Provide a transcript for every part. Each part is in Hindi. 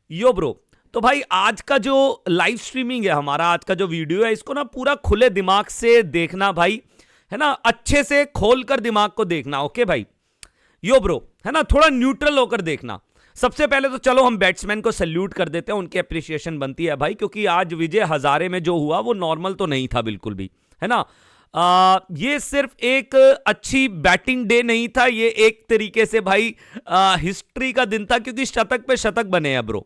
यो ब्रो, तो भाई आज का जो लाइव स्ट्रीमिंग है हमारा, आज का जो वीडियो है, इसको ना पूरा खुले दिमाग से देखना भाई, है ना, अच्छे से खोल कर दिमाग को देखना। ओके भाई, यो ब्रो, है ना, थोड़ा न्यूट्रल होकर देखना। सबसे पहले तो चलो हम बैट्समैन को सैल्यूट कर देते हैं, उनकी अप्रिसिएशन बनती है भाई, क्योंकि आज विजय हजारे में जो हुआ वो नॉर्मल तो नहीं था बिल्कुल भी, है ना। ये सिर्फ एक अच्छी बैटिंग डे नहीं था, ये एक तरीके से भाई हिस्ट्री का दिन था, क्योंकि शतक पे शतक बने हैं ब्रो।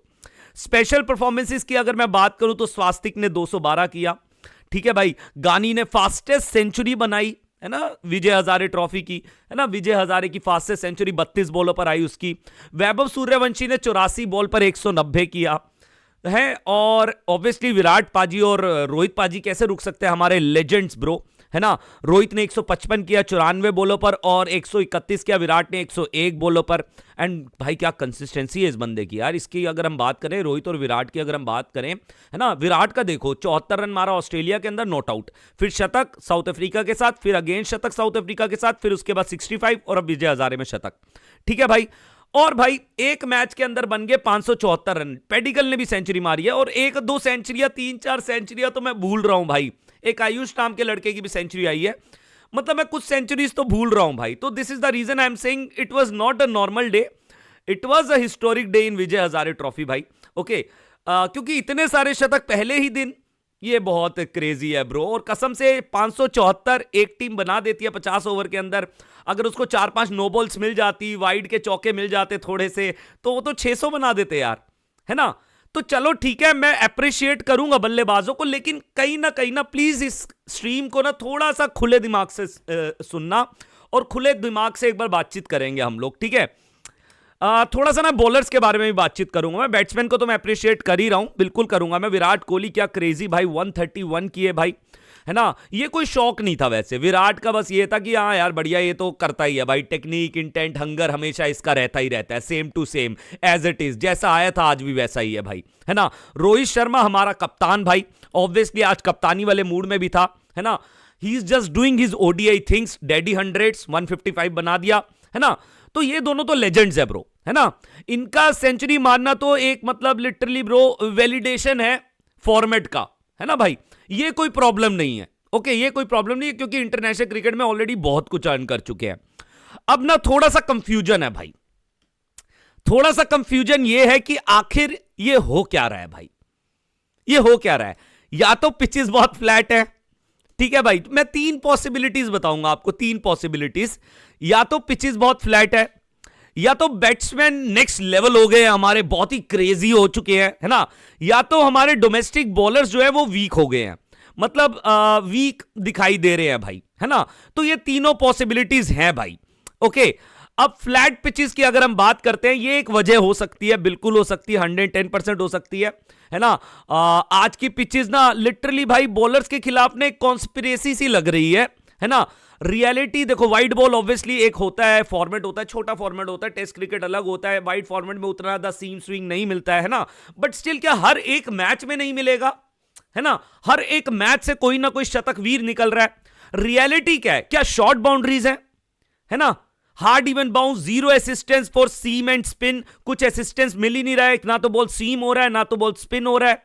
स्पेशल परफॉर्मेंसेस की अगर मैं बात करूं तो स्वास्तिक ने 212 किया, ठीक है भाई। गानी ने फास्टेस्ट सेंचुरी बनाई, है ना, विजय हजारे ट्रॉफी की, है ना, विजय हजारे की फास्टेस्ट सेंचुरी 32 बॉलों पर आई उसकी। वैभव सूर्यवंशी ने 84 बॉल पर 190 किया है। और ऑब्वियसली विराट पाजी और रोहित पाजी कैसे रुक सकते हैं, हमारे लेजेंड्स ब्रो, है ना। रोहित ने 155 किया 94 बॉलों पर, और 131 किया विराट ने 101 बॉलों पर। एंड भाई क्या कंसिस्टेंसी है इस बंदे की यार। इसकी अगर हम बात करें, रोहित और विराट की अगर हम बात करें, है ना, विराट का देखो 74 रन मारा ऑस्ट्रेलिया के अंदर नॉट आउट, फिर शतक साउथ अफ्रीका के साथ, फिर अगेन शतक साउथ अफ्रीका के साथ, फिर उसके बाद 65 और अब विजय हजारे में शतक, ठीक है भाई। और भाई एक मैच के अंदर बन गए 574 रन। पेडिकल ने भी सेंचुरी मारी है, और एक दो सेंचुरियां, 3-4 सेंचुरियां तो मैं भूल रहा हूं भाई। एक आयुष नाम के लड़के की भी सेंचुरी आई है, मतलब मैं कुछ सेंचुरीज तो भूल रहा हूं भाई। तो this is the reason I am saying it was not a normal day, it was a historic day in Vijay Hazare trophy भाई। ओके, क्योंकि इतने सारे शतक पहले ही दिन, ये बहुत क्रेजी है ब्रो। और कसम से 574 एक टीम बना देती है 50 ओवर के अंदर। अगर उसको 4-5 नो बॉल्स मिल जाती, वाइड के चौके मिल जाते थोड़े से, तो वो तो 600 बना देते यार, है ना। तो चलो ठीक है, मैं अप्रिशिएट करूंगा बल्लेबाजों को, लेकिन कहीं ना प्लीज इस स्ट्रीम को ना थोड़ा सा खुले दिमाग से सुनना, और खुले दिमाग से एक बार बातचीत करेंगे हम लोग, ठीक है। थोड़ा सा ना बॉलर्स के बारे में भी बातचीत करूंगा मैं। बैट्समैन को तो मैं अप्रिशिएट कर ही रहा हूं, बिल्कुल करूंगा मैं। विराट कोहली क्या क्रेजी भाई, 131 किए भाई, है ना। ये कोई शौक नहीं था वैसे विराट का, बस ये था कि हाँ यार बढ़िया, ये तो करता ही है भाई। टेक्निक, इंटेंट, हंगर हमेशा इसका रहता ही रहता है, same to same as it is, जैसा आया था आज भी वैसा ही है भाई, है ना। रोहित शर्मा हमारा कप्तान भाई, ऑब्वियसली आज कप्तानी वाले मूड में भी था, है ना। He is just doing his ODI things, daddy hundreds 155 बना दिया, है ना। तो ये दोनों तो लेजेंड्स है ब्रो, है ना। इनका सेंचुरी मारना तो एक मतलब लिटरली ब्रो वैलिडेशन है फॉर्मेट का, है ना भाई। ये कोई प्रॉब्लम नहीं है, ओके, ये कोई प्रॉब्लम नहीं है, क्योंकि इंटरनेशनल क्रिकेट में ऑलरेडी बहुत कुछ अर्न कर चुके हैं। अब ना थोड़ा सा कंफ्यूजन है भाई, थोड़ा सा कंफ्यूजन ये है कि आखिर ये हो क्या रहा है भाई, ये हो क्या रहा है। या तो पिचेस बहुत फ्लैट है, ठीक है भाई, मैं 3 पॉसिबिलिटीज बताऊंगा आपको, 3 पॉसिबिलिटीज। या तो पिचेस बहुत फ्लैट है, या तो बैट्समैन नेक्स्ट लेवल हो गए हमारे, बहुत ही क्रेजी हो चुके हैं, है ना। या तो हमारे डोमेस्टिक बॉलर्स जो है वो वीक हो गए हैं, मतलब वीक दिखाई दे रहे हैं भाई, है ना। तो ये तीनों पॉसिबिलिटीज हैं भाई, ओके। अब फ्लैट पिचेस की अगर हम बात करते हैं, ये एक वजह हो सकती है, बिल्कुल हो सकती है, 110% हो सकती है ना। आज की पिचेस ना लिटरली भाई बॉलर्स के खिलाफ ने कॉन्स्पिरेसी सी लग रही है ना। रियलिटी देखो, वाइड बॉल ऑब्वियसली एक होता है, फॉर्मेट होता है, छोटा फॉर्मेट होता है, टेस्ट क्रिकेट अलग होता है, वाइड फॉर्मेट में उतना ज्यादा सीम स्विंग नहीं मिलता है ना। बट स्टिल क्या हर एक मैच में नहीं मिलेगा, है ना। हर एक मैच से कोई ना कोई शतक वीर निकल रहा है। रियलिटी क्या है, क्या शॉर्ट बाउंड्रीज है ना। Hard even bounce, zero assistance for seam and spin, कुछ असिस्टेंस मिल ही नहीं रहा है, ना तो बॉल सीम हो रहा है, ना तो बॉल स्पिन हो रहा है,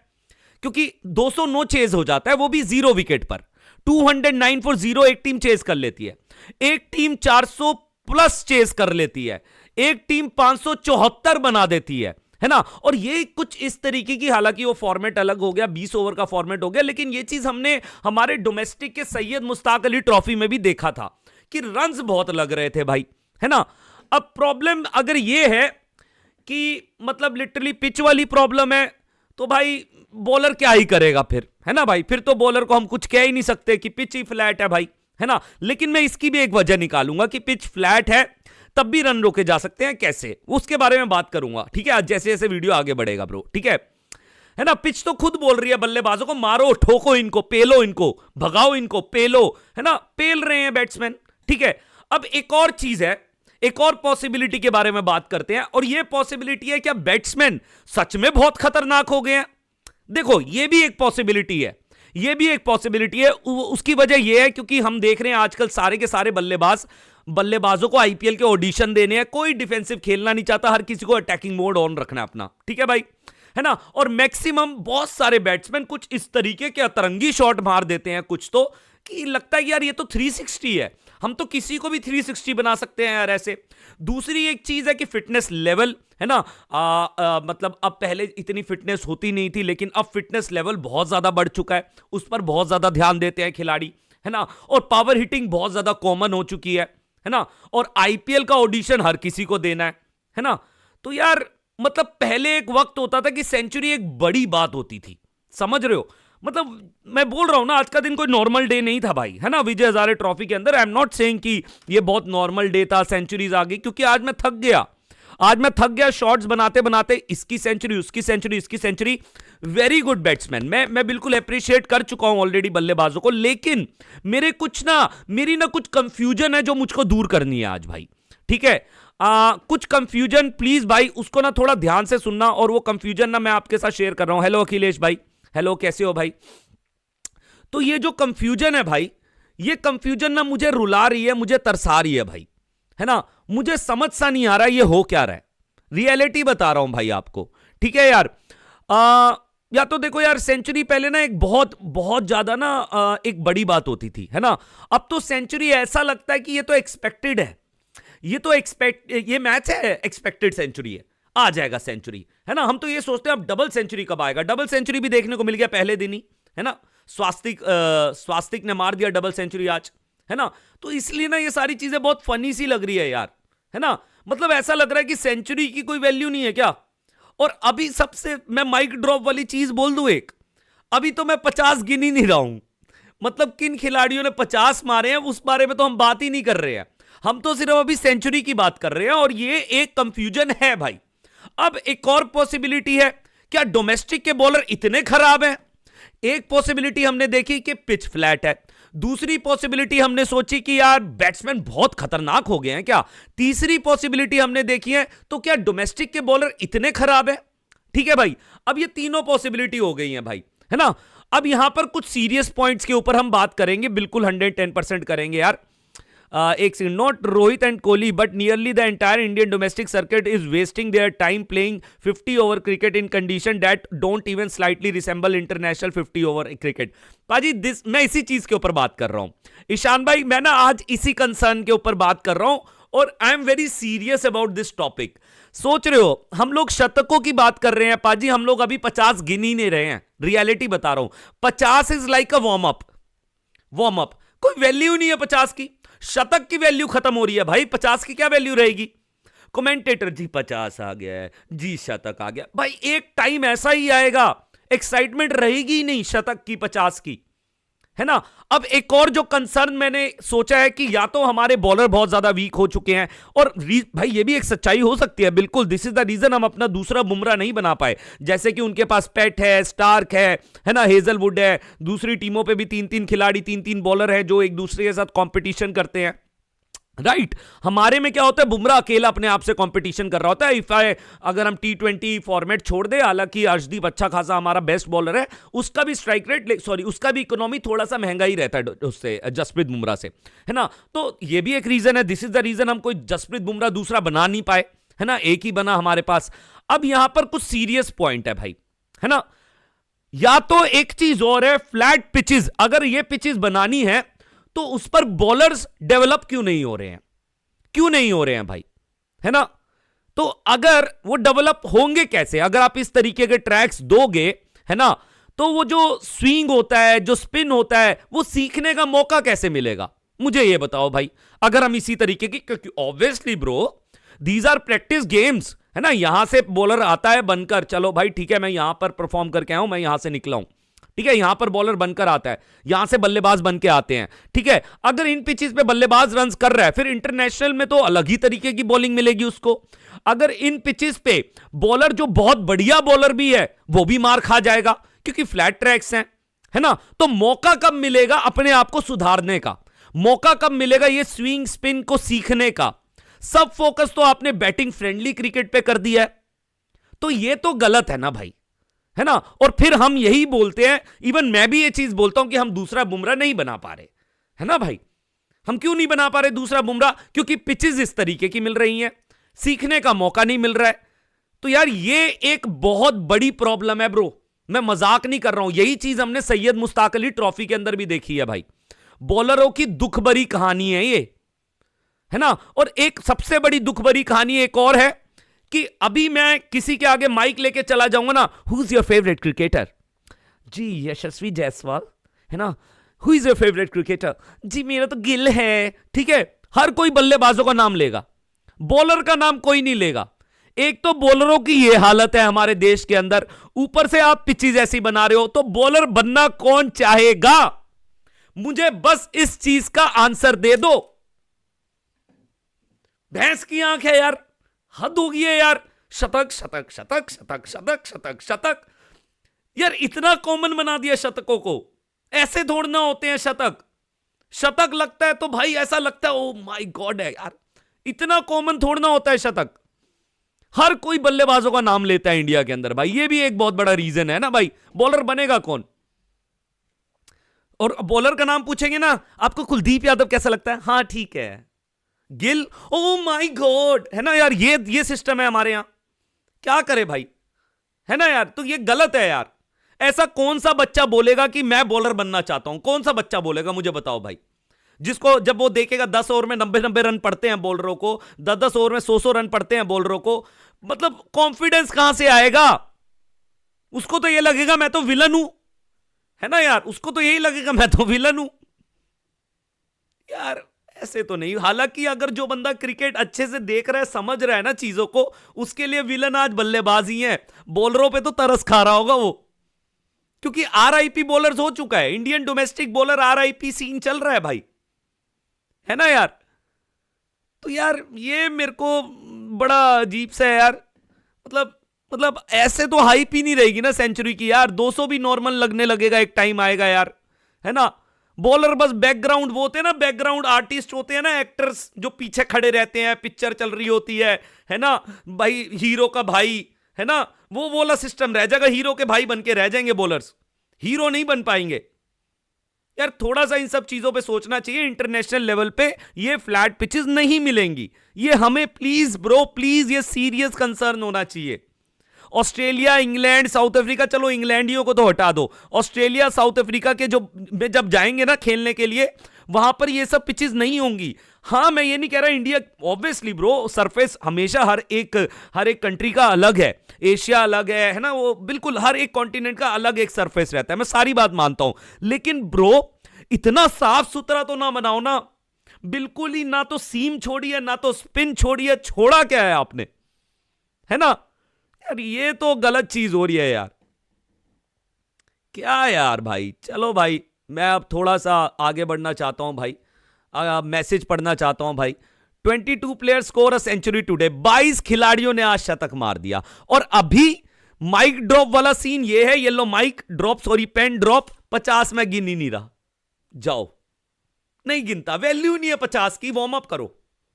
क्योंकि 209 चेज हो जाता है, वो भी 0 विकेट पर। 209 फॉर 0 एक टीम चेज कर लेती है, एक टीम 400 प्लस चेज कर लेती है, एक टीम 574 बना देती है ना। और ये कुछ इस तरीके की, हालांकि वो फॉर्मेट अलग हो गया, 20 ओवर का फॉर्मेट हो गया, लेकिन ये चीज हमने हमारे डोमेस्टिक के सैयद मुश्ताक अली ट्रॉफी में भी देखा था कि रन्स बहुत लग रहे थे भाई, है ना। अब प्रॉब्लम अगर ये है कि मतलब लिटरली पिच वाली प्रॉब्लम है, तो भाई बॉलर क्या ही करेगा फिर, है ना भाई। फिर तो बॉलर को हम कुछ कह ही नहीं सकते कि पिच ही फ्लैट है भाई, है ना। लेकिन मैं इसकी भी एक वजह निकालूंगा कि पिच फ्लैट है तब भी रन रोके जा सकते हैं, कैसे, उसके बारे में बात करूंगा, ठीक है। आज जैसे जैसे वीडियो आगे बढ़ेगा ब्रो, ठीक है ना। पिच तो खुद बोल रही है बल्लेबाजों को, मारो, ठोको इनको, पेलो इनको, भगाओ इनको, पेलो, है ना, पेल रहे हैं बैट्समैन, ठीक है। अब एक और चीज है, एक और पॉसिबिलिटी के बारे में बात करते हैं, और यह पॉसिबिलिटी है क्या बैट्समैन सच में बहुत खतरनाक हो गए हैं। देखो ये भी एक पॉसिबिलिटी है, ये भी एक पॉसिबिलिटी है। उसकी वजह यह है क्योंकि हम देख रहे हैं आजकल सारे के सारे बल्लेबाजों को आईपीएल के ऑडिशन देने हैं, कोई डिफेंसिव खेलना नहीं चाहता, हर किसी को अटैकिंग मोड ऑन रखना है अपना, ठीक है भाई। है ना। और मैक्सिमम बहुत सारे बैट्समैन कुछ इस तरीके के अतरंगी शॉट मार देते हैं कुछ तो, कि लगता है यार ये तो 360 है, हम तो किसी को भी 360 बना सकते हैं यार ऐसे। दूसरी एक चीज है कि फिटनेस लेवल, है ना। मतलब अब पहले इतनी फिटनेस होती नहीं थी, लेकिन अब फिटनेस लेवल बहुत ज्यादा बढ़ चुका है, उस पर बहुत ज्यादा ध्यान देते हैं खिलाड़ी, है ना। और पावर हिटिंग बहुत ज्यादा कॉमन हो चुकी है ना। और आईपीएल का ऑडिशन हर किसी को देना है ना। तो यार मतलब पहले एक वक्त होता था कि सेंचुरी एक बड़ी बात होती थी, समझ रहे हो। मतलब मैं बोल रहा हूं ना, आज का दिन कोई नॉर्मल डे नहीं था भाई, है ना। विजय हजारे ट्रॉफी के अंदर आई एम नॉट सेइंग कि ये बहुत नॉर्मल डे था, सेंचुरीज आ गई, क्योंकि आज मैं थक गया शॉट्स बनाते बनाते, इसकी सेंचुरी उसकी सेंचुरी इसकी सेंचुरी। वेरी गुड बैट्समैन, मैं बिल्कुल अप्रिशिएट कर चुका हूं ऑलरेडी बल्लेबाजों को, लेकिन मेरी ना कुछ कंफ्यूजन है जो मुझको दूर करनी है आज भाई, ठीक है। कुछ कंफ्यूजन प्लीज भाई, उसको ना थोड़ा ध्यान से सुनना, और वो कंफ्यूजन ना मैं आपके साथ शेयर कर रहा हूं। हेलो अखिलेश भाई, हेलो, कैसे हो भाई। तो ये जो कंफ्यूजन है भाई, ये कंफ्यूजन ना मुझे रुला रही है, मुझे तरसा रही है भाई, है ना। मुझे समझ सा नहीं आ रहा ये हो क्या रहा है। रियलिटी बता रहा हूं भाई आपको, ठीक है यार। या तो देखो यार, सेंचुरी पहले ना एक बहुत बहुत ज्यादा ना एक बड़ी बात होती थी, है ना। अब तो सेंचुरी ऐसा लगता है कि ये तो एक्सपेक्टेड है, ये मैच है, एक्सपेक्टेड सेंचुरी आ जाएगा सेंचुरी, है ना। हम तो ये सोचते हैं अब डबल सेंचुरी कब आएगा। डबल सेंचुरी भी देखने को मिल गया पहले दिन ही, है ना। स्वास्तिक ने मार दिया डबल सेंचुरी आज, है ना। तो इसलिए ना ये सारी चीजें बहुत फनी सी लग रही है यार, है ना। मतलब ऐसा लग रहा है कि सेंचुरी की कोई वैल्यू नहीं है क्या। और अभी सबसे मैं माइक ड्रॉप वाली चीज बोल दूं एक, अभी तो मैं 50 गिन ही नहीं रहा हूं। मतलब किन खिलाड़ियों ने 50 मारे हैं उस बारे में तो हम बात ही नहीं कर रहे हैं, हम तो सिर्फ अभी सेंचुरी की बात कर रहे हैं। और ये एक कंफ्यूजन है भाई। अब एक और पॉसिबिलिटी है, क्या डोमेस्टिक के बॉलर इतने खराब हैं। एक पॉसिबिलिटी हमने देखी कि पिच फ्लैट है, दूसरी पॉसिबिलिटी हमने सोची कि यार बैट्समैन बहुत खतरनाक हो गए हैं क्या, तीसरी पॉसिबिलिटी हमने देखी है तो क्या डोमेस्टिक के बॉलर इतने खराब है। ठीक है भाई, अब ये तीनों पॉसिबिलिटी हो गई हैं भाई, है ना। अब यहां पर कुछ सीरियस पॉइंट्स के ऊपर हम बात करेंगे, बिल्कुल 110% करेंगे यार। एक second, not Rohit and Kohli but nearly the entire Indian domestic circuit is wasting their time playing 50 over cricket in condition that don't even slightly resemble international 50 over cricket. पाजी मैं इसी चीज के ऊपर बात कर रहा हूं ईशान भाई, मैं ना आज इसी कंसर्न के ऊपर बात कर रहा हूं और I am very serious about this topic. सोच रहे हो हम लोग शतकों की बात कर रहे हैं पाजी, हम लोग अभी 50 गिन ही नहीं रहे हैं। रियलिटी बता रहा हूं, 50 is like a warm up, कोई वैल्यू नहीं है 50 की। शतक की वैल्यू खत्म हो रही है भाई, 50 की क्या वैल्यू रहेगी। कमेंटेटर जी 50 आ गया है जी, शतक आ गया भाई, एक टाइम ऐसा ही आएगा एक्साइटमेंट रहेगी ही नहीं शतक की 50 की, है ना। अब एक और जो कंसर्न मैंने सोचा है कि या तो हमारे बॉलर बहुत ज्यादा वीक हो चुके हैं, और भाई ये भी एक सच्चाई हो सकती है बिल्कुल, दिस इज द रीजन हम अपना दूसरा बुमराह नहीं बना पाए। जैसे कि उनके पास पेट है, स्टार्क है ना, हेजलवुड है, दूसरी टीमों पे भी 3-3 खिलाड़ी, 3-3 बॉलर हैं जो एक दूसरे के साथ कंपटीशन करते हैं, राइट। हमारे में क्या होता है, बुमराह अकेला अपने आप से कंपटीशन कर रहा होता है। अगर हम T20 फॉर्मेट छोड़ दे, हालांकि अर्शदीप अच्छा खासा हमारा बेस्ट बॉलर है, उसका भी स्ट्राइक रेट उसका भी इकोनॉमी थोड़ा सा महंगा ही रहता है उससे, जसप्रीत बुमराह से, है ना। तो ये भी एक रीजन है, दिस इज द रीजन हम कोई जसप्रीत बुमराह दूसरा बना नहीं पाए, है ना, एक ही बना हमारे पास। अब यहां पर कुछ सीरियस पॉइंट है भाई, है ना। या तो एक चीज और है, फ्लैट पिचेस, अगर ये पिचेस बनानी है तो उस पर बॉलर्स डेवलप क्यों नहीं हो रहे हैं भाई, है ना। तो अगर वो डेवलप होंगे कैसे, अगर आप इस तरीके के ट्रैक्स दोगे, है ना, तो वो जो स्विंग होता है, जो स्पिन होता है, वो सीखने का मौका कैसे मिलेगा, मुझे ये बताओ भाई। अगर हम इसी तरीके की, क्योंकि obviously bro these are practice games, है ना। यहां से बॉलर आता है बनकर, चलो भाई ठीक है, मैं यहां पर परफॉर्म करके आया हूं, मैं यहां से निकला हूं, ठीक है, यहां पर बॉलर बनकर आता है, यहां से बल्लेबाज बन के आते हैं, ठीक है। अगर इन पिचेस पे बल्लेबाज रन्स कर रहा है, फिर इंटरनेशनल में तो अलग ही तरीके की बॉलिंग मिलेगी उसको। अगर इन पिचेस पे बॉलर जो बहुत बढ़िया बॉलर भी है वो भी मार खा जाएगा, क्योंकि फ्लैट ट्रैक्स हैं, है ना। तो मौका कब मिलेगा अपने आप को सुधारने का, मौका कब मिलेगा ये स्विंग स्पिन को सीखने का। सब फोकस तो आपने बैटिंग फ्रेंडली क्रिकेट पे कर दिया है, तो ये तो गलत है ना भाई, है ना। और फिर हम यही बोलते हैं, इवन मैं भी ये चीज बोलता हूं कि हम दूसरा बुमराह नहीं बना पा रहे, है ना भाई। हम क्यों नहीं बना पा रहे दूसरा बुमराह, क्योंकि पिचेस इस तरीके की मिल रही हैं, सीखने का मौका नहीं मिल रहा है। तो यार ये एक बहुत बड़ी प्रॉब्लम है ब्रो, मैं मजाक नहीं कर रहा हूं। यही चीज हमने सैयद मुश्ताक अली ट्रॉफी के अंदर भी देखी है भाई। बॉलरों की दुख भरी कहानी है ये, है ना। और एक सबसे बड़ी दुख भरी कहानी एक और है कि अभी मैं किसी के आगे माइक लेके चला जाऊंगा ना, who is your favourite cricketer? जी यशस्वी जायसवाल, है ना। Who is your favourite cricketer? जी मेरा तो गिल है, ठीक है। हर कोई बल्लेबाजों का नाम लेगा, बॉलर का नाम कोई नहीं लेगा। एक तो बॉलरों की ये हालत है हमारे देश के अंदर, ऊपर से आप पिचेस ऐसी बना रहे हो, तो बॉलर बनना कौन चाहेगा? मुझे बस इस चीज का आंसर दे दो। भैंस की आंख है यार, हद हो गई है यार। शतक शतक शतक शतक शतक शतक शतक, यार इतना कॉमन बना दिया शतकों को। ऐसे दौड़ना होते हैं शतक, शतक लगता है तो भाई ऐसा लगता है ओ माय गॉड है यार, इतना कॉमन थोड़ना होता है शतक। हर कोई बल्लेबाजों का नाम लेता है इंडिया के अंदर भाई, ये भी एक बहुत बड़ा रीजन है ना भाई। बॉलर बनेगा कौन? और बॉलर का नाम पूछेंगे ना, आपको कुलदीप यादव कैसा लगता है? हाँ ठीक है। गिल, ओ माय गॉड, है ना यार। ये सिस्टम है हमारे यहां, क्या करे भाई, है ना यार। तो ये गलत है यार। ऐसा कौन सा बच्चा बोलेगा कि मैं बॉलर बनना चाहता हूं? कौन सा बच्चा बोलेगा मुझे बताओ भाई। जिसको जब वो देखेगा 10 ओवर में 90 रन पड़ते हैं बॉलरों को, 10 ओवर में 100 रन पड़ते हैं बॉलरों को, मतलब कॉन्फिडेंस कहां से आएगा? उसको तो ये लगेगा मैं तो विलन हूं, है ना यार। उसको तो यही लगेगा मैं तो विलन हूं यार। ऐसे तो नहीं। हालांकि अगर जो बंदा क्रिकेट अच्छे से देख रहा है, समझ रहा है ना चीजों को, उसके लिए विलन आज बल्लेबाज ही है। बॉलरों पे तो तरस खा रहा होगा वो, क्योंकि आरआईपी बॉलर्स हो चुका है। Indian domestic bowler RIP scene चल रहा है भाई, है ना यार। तो यार ये मेरे को बड़ा अजीब सा है यार। मतलब ऐसे तो हाइप ही नहीं रहेगी ना सेंचुरी की यार। 200 भी नॉर्मल लगने लगेगा, एक टाइम आएगा यार, है ना। बॉलर बस बैकग्राउंड, वो होते हैं ना बैकग्राउंड आर्टिस्ट होते हैं ना, एक्टर्स जो पीछे खड़े रहते हैं, पिक्चर चल रही होती है ना भाई, हीरो का भाई, है ना। वो वाला सिस्टम रह जाएगा, हीरो के भाई बन के रह जाएंगे बॉलर्स, हीरो नहीं बन पाएंगे यार। थोड़ा सा इन सब चीजों पे सोचना चाहिए। इंटरनेशनल लेवल पे ये फ्लैट पिचेस नहीं मिलेंगी, ये हमें प्लीज ब्रो प्लीज, ये सीरियस कंसर्न होना चाहिए। ऑस्ट्रेलिया, इंग्लैंड, साउथ अफ्रीका, चलो इंग्लैंडियों को तो हटा दो, ऑस्ट्रेलिया साउथ अफ्रीका के जो जब जाएंगे ना खेलने के लिए, वहां पर ये सब पिचेस नहीं होंगी। हाँ मैं ये नहीं कह रहा इंडिया, ऑब्वियसली ब्रो सरफेस हमेशा हर एक कंट्री का अलग है, एशिया अलग है ना, वो बिल्कुल हर एक कॉन्टिनेंट का अलग एक सरफेस रहता है, मैं सारी बात मानता हूं। लेकिन ब्रो इतना साफ सुथरा तो ना बनाओ ना, बिल्कुल ही ना तो सीम छोड़ी है ना तो स्पिन छोड़ी है, छोड़ा क्या है आपने, है ना यार। ये तो गलत चीज हो रही है यार, क्या यार भाई। चलो भाई मैं अब थोड़ा सा आगे बढ़ना चाहता हूं भाई, मैसेज पढ़ना चाहता हूं भाई। 22 players score a century today, 22 खिलाड़ियों ने आज शतक मार दिया। और अभी माइक ड्रॉप वाला सीन ये है, yellow mic drop, sorry pen drop, 50 में गिन ही नहीं रहा। जाओ, नहीं गिनता, वैल्यू नहीं है 50 की, वार्म अप करो।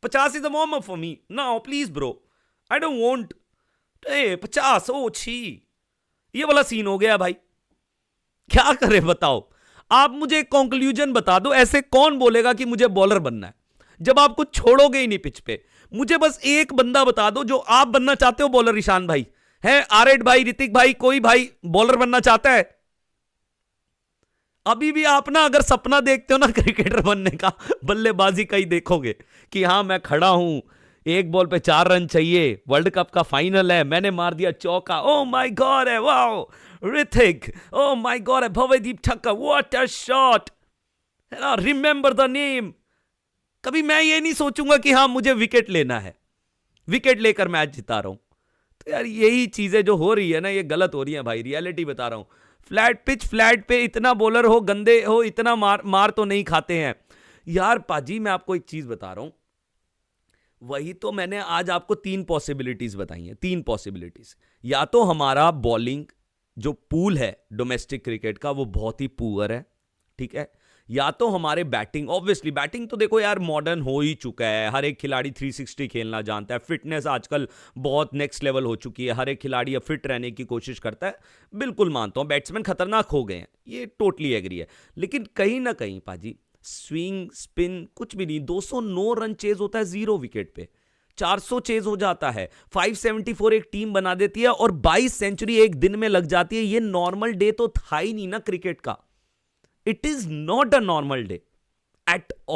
50 is the warm up for me now please bro, I don't want 50। ओ छी, ये वाला सीन हो गया भाई, क्या करे बताओ। आप मुझे एक कंक्लूजन बता दो, ऐसे कौन बोलेगा कि मुझे बॉलर बनना है जब आप कुछ छोड़ोगे ही नहीं पिच पे। मुझे बस एक बंदा बता दो जो आप बनना चाहते हो बॉलर। ईशान भाई है, आरेड भाई, ऋतिक भाई, कोई भाई बॉलर बनना चाहता है? अभी भी आप ना अगर सपना देखते हो ना क्रिकेटर बनने का, बल्लेबाजी का ही देखोगे कि हाँ मैं खड़ा हूं, एक बॉल पे 4 रन चाहिए, वर्ल्ड कप का फाइनल है, मैंने मार दिया चौका, ओ माय गॉड है, wow Hrithik, oh my god है Bhavdeep Thakkar, what a shot, है ना, रिमेंबर द नेम। कभी मैं ये नहीं सोचूंगा कि हाँ मुझे विकेट लेना है, विकेट लेकर मैच जिता रहा हूं। तो यार यही चीजें जो हो रही है ना, ये गलत हो रही है भाई, रियलिटी बता रहा हूं। फ्लैट पिच, फ्लैट पे इतना बॉलर हो, गंदे हो, इतना मार तो नहीं खाते हैं यार। पाजी मैं आपको एक चीज बता रहा हूं, वही तो मैंने आज आपको 3 पॉसिबिलिटीज बताई हैं, 3 पॉसिबिलिटीज। या तो हमारा बॉलिंग जो पूल है डोमेस्टिक क्रिकेट का वो बहुत ही पुअर है, ठीक है। या तो हमारे बैटिंग, ऑब्वियसली बैटिंग तो देखो यार मॉडर्न हो ही चुका है, हर एक खिलाड़ी 360 खेलना जानता है, फिटनेस आजकल बहुत नेक्स्ट लेवल हो चुकी है, हर एक खिलाड़ी अब फिट रहने की कोशिश करता है। बिल्कुल मानता हूं बैट्समैन खतरनाक हो गए हैं, ये टोटली एग्री है। लेकिन कहीं ना कहीं पाजी स्विंग, स्पिन कुछ भी नहीं, 209 रन चेज होता है 0 विकेट पे, 400 चेज हो जाता है, 574 एक टीम बना देती है और 22 सेंचुरी एक दिन में लग जाती है। ये नॉर्मल डे तो था ही नहीं ना क्रिकेट का। It is not a normal day at all.